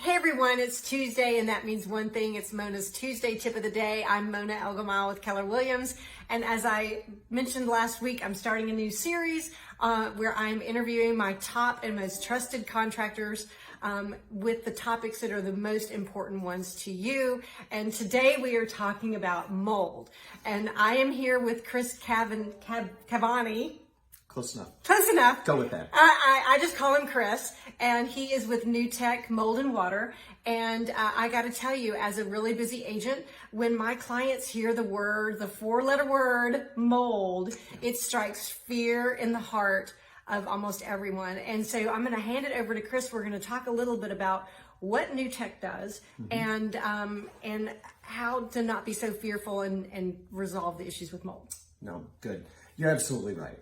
Hey everyone, it's Tuesday and that means one thing. It's Mona's Tuesday tip of the day. I'm Mona Elgamal with Keller Williams. And as I mentioned last week, I'm starting a new series where I'm interviewing my top and most trusted contractors with the topics that are the most important ones to you. And today we are talking about mold. And I am here with Chris Cavani. Close enough. Close enough. Go with that. I just call him Chris, and he is with Nutech Mold Water. And I got to tell you, as a really busy agent, when my clients hear the four-letter word, mold, it strikes fear in the heart of almost everyone. And so I'm going to hand it over to Chris. We're going to talk a little bit about what Nutech does and how to not be so fearful and resolve the issues with mold. No, good. You're absolutely right.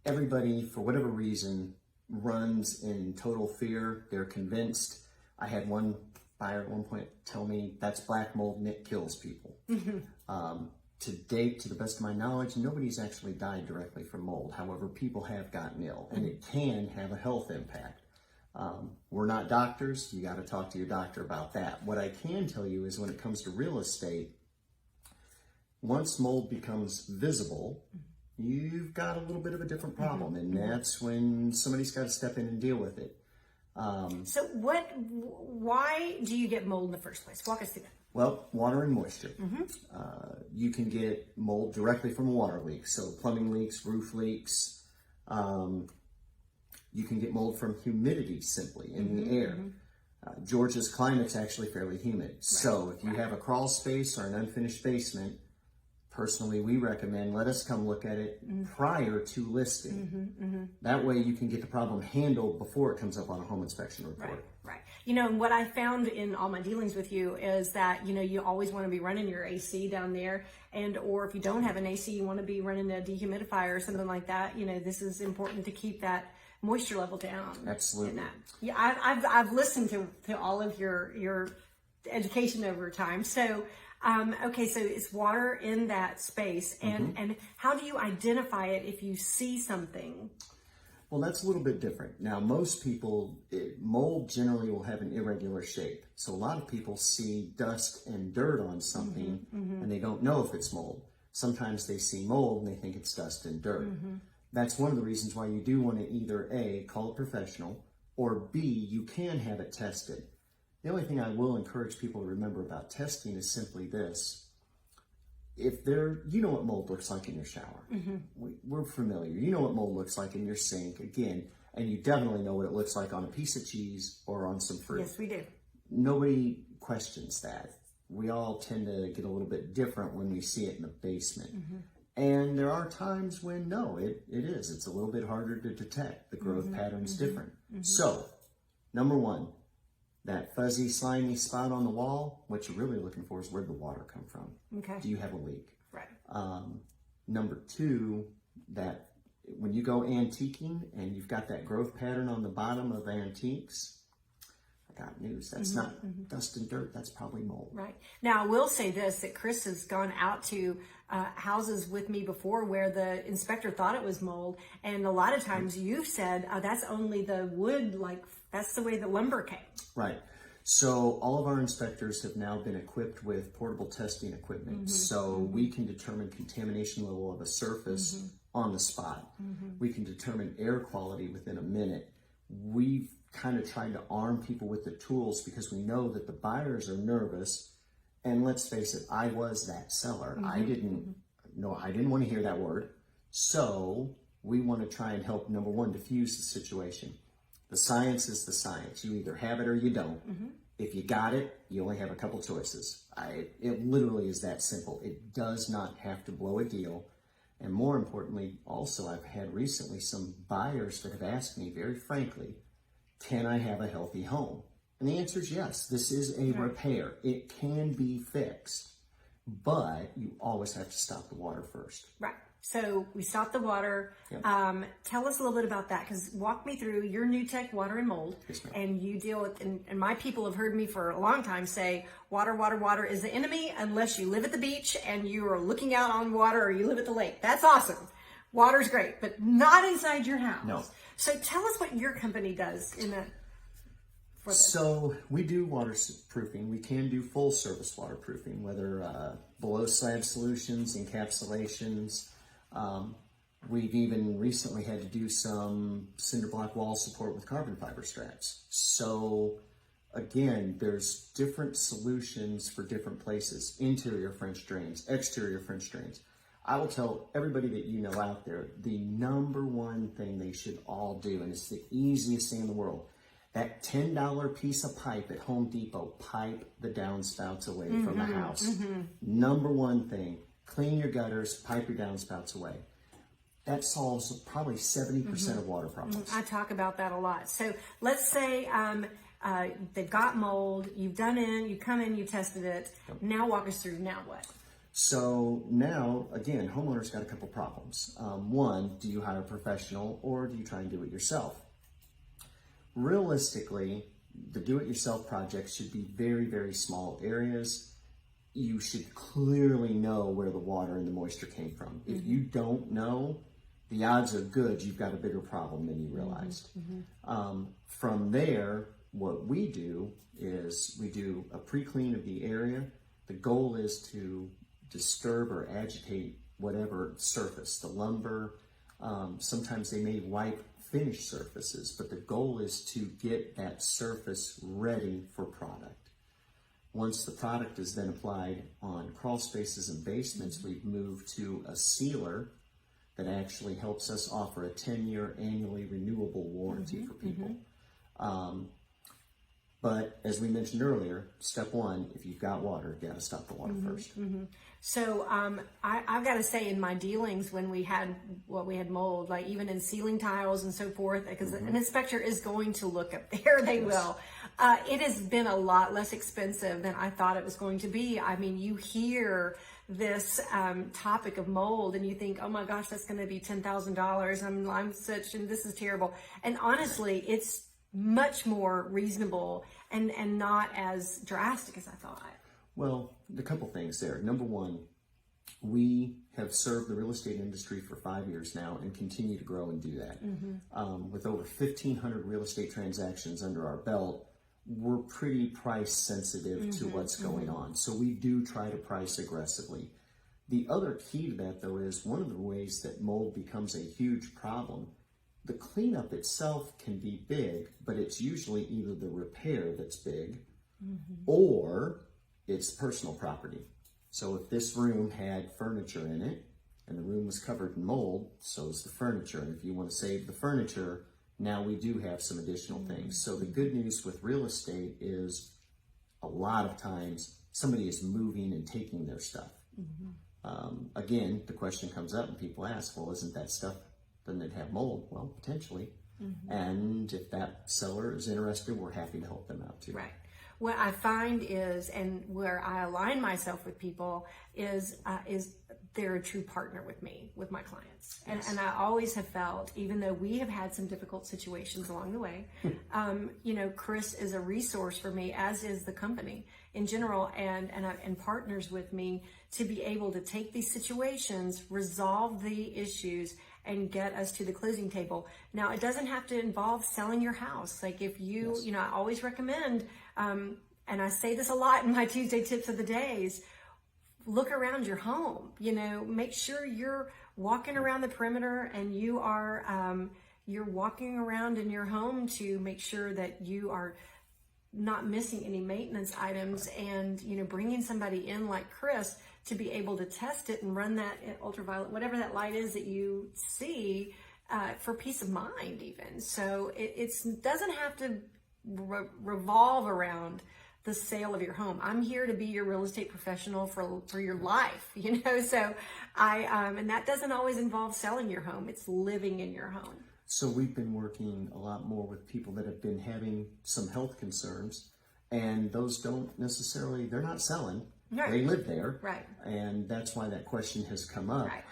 Everybody, for whatever reason, runs in total fear. They're convinced. I had one buyer at one point tell me that's black mold and it kills people. To date, to the best of my knowledge, nobody's actually died directly from mold. However, people have gotten ill, and it can have a health impact. We're not doctors. You got to talk to your doctor about that. What I can tell you is when it comes to real estate, once mold becomes visible, you've got a little bit of a different problem, and that's when somebody's got to step in and deal with it. So why do you get mold in the first place? Walk us through that. Well, water and moisture. You can get mold directly from a water leak, so plumbing leaks, roof leaks. You can get mold from humidity simply in the air. Georgia's climate's actually fairly humid. So if you have a crawl space or an unfinished basement, personally, we recommend let us come look at it prior to listing. That way you can get the problem handled before it comes up on a home inspection report. Right. You know, and what I found in all my dealings with you is that, you know, you always want to be running your AC down there, or if you don't have an AC, you want to be running a dehumidifier or something like that. You know, this is important to keep that moisture level down. Absolutely. Yeah, I've listened to all of your education over time. So, okay, so it's water in that space, and how do you identify it if you see something? Well, that's a little bit different. Now, most people, mold generally will have an irregular shape. So a lot of people see dust and dirt on something and they don't know if it's mold. Sometimes they see mold and they think it's dust and dirt. That's one of the reasons why you do want to either A, call a professional, or B, you can have it tested. The only thing I will encourage people to remember about testing is simply this. You know what mold looks like in your shower. We're familiar. You know what mold looks like in your sink, again, and you definitely know what it looks like on a piece of cheese or on some fruit. Yes, we do. Nobody questions that. We all tend to get a little bit different when we see it in the basement. And there are times when, no, it is. It's a little bit harder to detect. The growth pattern's different. So, number one, that fuzzy, slimy spot on the wall, what you're really looking for is where'd the water come from? Okay. Do you have a leak? Right. Number two, that when you go antiquing and you've got that growth pattern on the bottom of antiques, I got news. That's not dust and dirt. That's probably mold. Right. Now, I will say this, that Chris has gone out to houses with me before where the inspector thought it was mold. And a lot of times you've said, that's only the wood, like that's the way the lumber came. Right. So all of our inspectors have now been equipped with portable testing equipment. So we can determine contamination level of a surface on the spot. We can determine air quality within a minute. We've kind of tried to arm people with the tools because we know that the buyers are nervous. And let's face it, I was that seller. I didn't want to hear that word. So we want to try and help, number one, diffuse the situation. The science is the science. You either have it or you don't. If you got it, you only have a couple choices. It literally is that simple. It does not have to blow a deal. And more importantly, also, I've had recently some buyers that have asked me very frankly, can I have a healthy home? And the answer is yes. This is a repair. It can be fixed, but you always have to stop the water first. Right. So we stopped the water. Tell us a little bit about that, because walk me through your Nutech Water and Mold. Yes, ma'am. And you deal with, and my people have heard me for a long time say, water is the enemy unless you live at the beach and you are looking out on water or you live at the lake. That's awesome. Water's great, but not inside your house. No. So tell us what your company does in that for this? So we do waterproofing. We can do full service waterproofing, whether below slab solutions, encapsulations. We've even recently had to do some cinder block wall support with carbon fiber straps. So again, there's different solutions for different places. Interior French drains, exterior French drains. I will tell everybody that you know out there, the number one thing they should all do, and it's the easiest thing in the world, that $10 piece of pipe at Home Depot, pipe the downspouts away from the house. Number one thing, clean your gutters, pipe your downspouts away. That solves probably 70% of water problems. I talk about that a lot. So let's say they've got mold, you come in, you tested it. Now walk us through, now what? So now, again, homeowners got a couple problems. One, do you hire a professional or do you try and do it yourself? Realistically, the do-it-yourself projects should be very, very small areas. You should clearly know where the water and the moisture came from. If you don't know, the odds are good you've got a bigger problem than you realized. From there, what we do is we do a pre-clean of the area. The goal is to disturb or agitate whatever surface, the lumber. Sometimes they may wipe finished surfaces, but the goal is to get that surface ready for product. Once the product is then applied on crawl spaces and basements, we've moved to a sealer that actually helps us offer a 10-year annually renewable warranty for people. But as we mentioned earlier, step one, if you've got water, you got to stop the water first. So I've got to say, in my dealings when we had mold, like even in ceiling tiles and so forth, because an inspector is going to look up there, they will. It has been a lot less expensive than I thought it was going to be. I mean, you hear this topic of mold and you think, oh my gosh, that's going to be $10,000. I'm such, and this is terrible. And honestly, it's much more reasonable and not as drastic as I thought. Well, a couple things there. Number one, we have served the real estate industry for 5 years now and continue to grow and do that. With over 1,500 real estate transactions under our belt, we're pretty price sensitive to what's going on. So we do try to price aggressively. The other key to that, though, is one of the ways that mold becomes a huge problem. The cleanup itself can be big, but it's usually either the repair that's big or it's personal property. So if this room had furniture in it and the room was covered in mold, so is the furniture. And if you want to save the furniture, now we do have some additional things. So the good news with real estate is a lot of times somebody is moving and taking their stuff. Again, the question comes up and people ask, well, isn't that stuff, doesn't it have mold? Well, potentially. And if that seller is interested, we're happy to help them out too. Right. What I find is, and where I align myself with people is they're a true partner with me, with my clients. Yes. And I always have felt, even though we have had some difficult situations along the way, Chris is a resource for me, as is the company in general, and partners with me to be able to take these situations, resolve the issues, and get us to the closing table. Now, it doesn't have to involve selling your house. Like if you, I always recommend, and I say this a lot in my Tuesday tips of the days, look around your home, make sure you're walking around the perimeter and you are, you're walking around in your home to make sure that you are not missing any maintenance items, and, bringing somebody in like Chris to be able to test it and run that ultraviolet, whatever that light is that you see, for peace of mind even. So it doesn't have to revolve around the sale of your home. I'm here to be your real estate professional for your life, so and that doesn't always involve selling your home. It's living in your home. So we've been working a lot more with people that have been having some health concerns, and those don't necessarily, they're not selling. Right. They live there. Right. And that's why that question has come up. Right.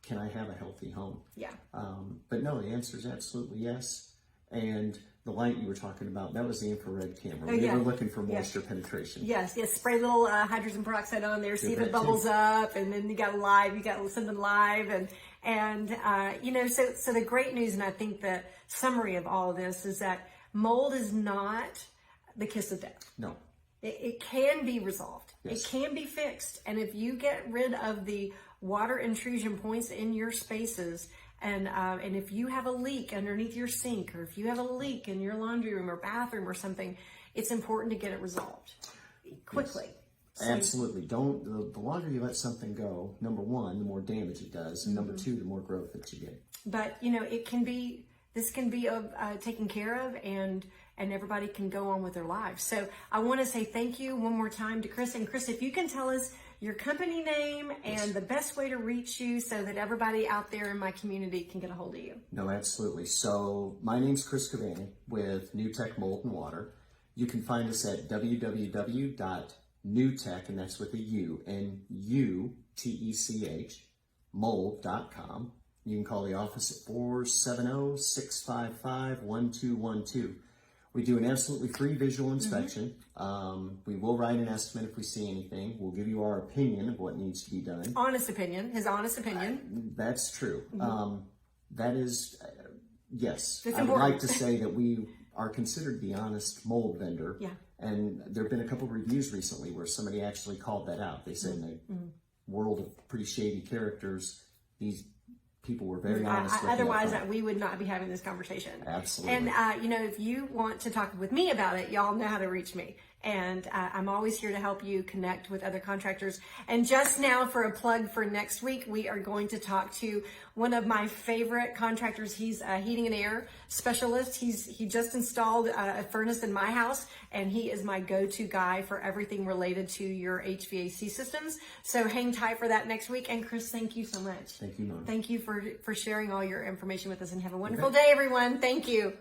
Can I have a healthy home? Yeah. But no, the answer is absolutely yes. And the light you were talking about, that was the infrared camera. We were looking for moisture penetration. Yes. Spray a little hydrogen peroxide on there, see if it bubbles up, and then you got something live, and so the great news, and I think the summary of all of this is that Mold is not the kiss of death. No. It can be resolved. Yes. It can be fixed. And if you get rid of the water intrusion points in your spaces, and if you have a leak underneath your sink, or if you have a leak in your laundry room or bathroom or something, it's important to get it resolved quickly. Yes. Absolutely. Don't, the longer you let something go, number one, the more damage it does, and number two, the more growth that you get. But, this can be taken care of, and everybody can go on with their lives. So I want to say thank you one more time to Chris. And Chris, if you can tell us your company name and the best way to reach you so that everybody out there in my community can get a hold of you. No, absolutely. So my name's Chris Cavani with Nutech Mold Water. You can find us at www.nutech, and that's with a U, Nutech, mold.com. You can call the office at 470-655-1212. We do an absolutely free visual inspection. We will write an estimate if we see anything. We'll give you our opinion of what needs to be done. Honest opinion, his honest opinion. That's true. That is, yes. It's I would important. like to say that we are considered the honest mold vendor. Yeah. And there have been a couple of reviews recently where somebody actually called that out. They said in a world of pretty shady characters, these people were very honest with me. Otherwise, we would not be having this conversation. Absolutely. And, if you want to talk with me about it, y'all know how to reach me. And I'm always here to help you connect with other contractors. And just now, for a plug for next week, we are going to talk to one of my favorite contractors. He's a heating and air specialist. He just installed a furnace in my house, and he is my go-to guy for everything related to your HVAC systems. So hang tight for that next week. And Chris, thank you so much. Thank you, Norm. Thank you for sharing all your information with us, and have a wonderful day, everyone. Thank you.